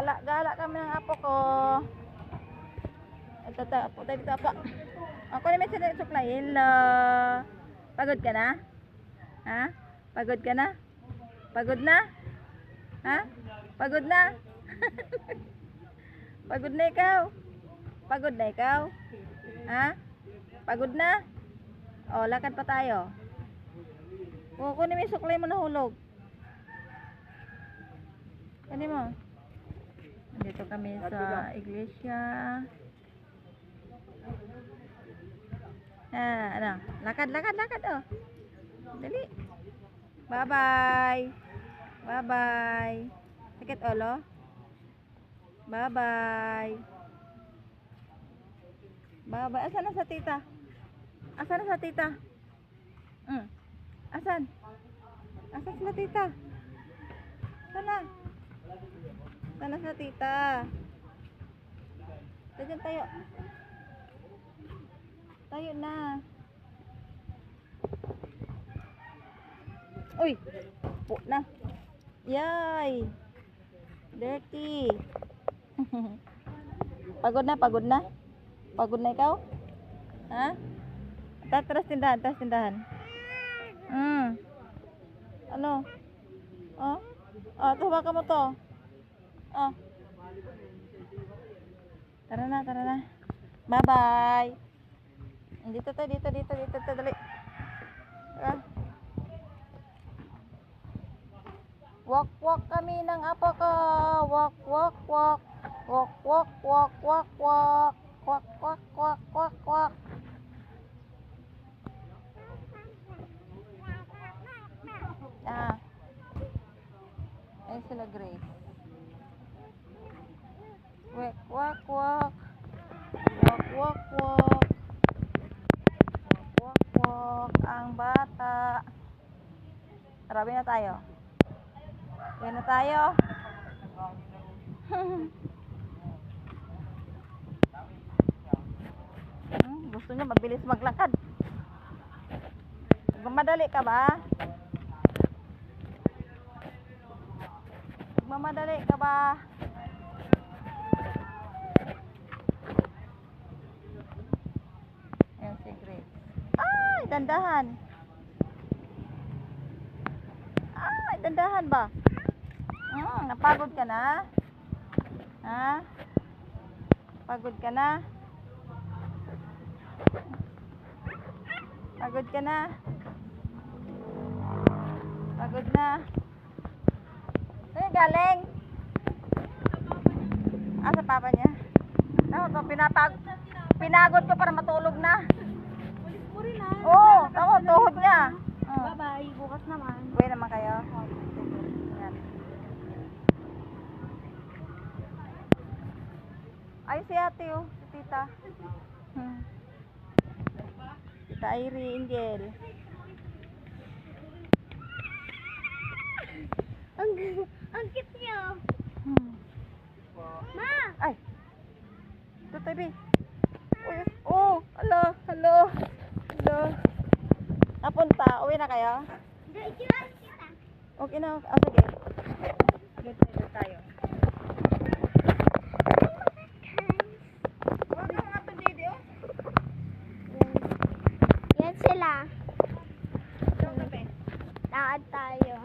Gala-gala kami ng apo ko. Ito, apo tayo dito, apo. Ako naman sila supply. Hello. Pagod ka na? Ha? Pagod ka na? Pagod na? Ha? Pagod na? Pagod na ikaw? Pagod na ikaw? Ha? Pagod na? O, lakad pa tayo. Kunin mo yung suklay mo nahulog. Kunin mo. Dito kami sa iglesia. Ano? Lakad, oh. Dali. Bye-bye. Bye-bye. Sakit ulo? Bye-bye. Bye-bye. Asan na sa tita? Asan na sa tita? Asan? Asan sila tita? Sana? Sana sa tita? Diyan tayo. Tayo na. Uy! Po na. Yay! Dirty. Pagod na? Pagod na? Pagod na ikaw? Ha? Taras tindahan, taras tindahan. Ano? Oh? Oh, tuhawakan mo to. Oh. Tara na, tara na. Bye-bye. Dito tayo, dito, dali. Walk kami ng apo ko. Walk. Walk. Ayun sila Grace. Walk. Walk ang bata. Marami na tayo. Uwi na tayo. Gusto niya mabilis maglakad. Magmamadali ka ba? Magmamadali ka ba? Ayan si Grace. Ay, dandahan. Ay, dandahan ba? Napagod ka na? Ha? Pagod ka na? Pagod ka na? Pagod na? Saan galing? Sa papa niya? Pinagod ko para matulog na. Ulit na. Oo, tama, tuhod niya. Bye-bye. Bukas naman. Uwi naman kayo. Yan. Ay, si ate oh. Si tita. Tita Irene, Angel. Ang cute niyo. Ma! Ay! Ito tabi. Uy, oh! Hello! Napunta. Uwi na kayo? Ikiwan kita. Okay na. Oh, sige. Dito tayo. Yan sila. Lakad tayo.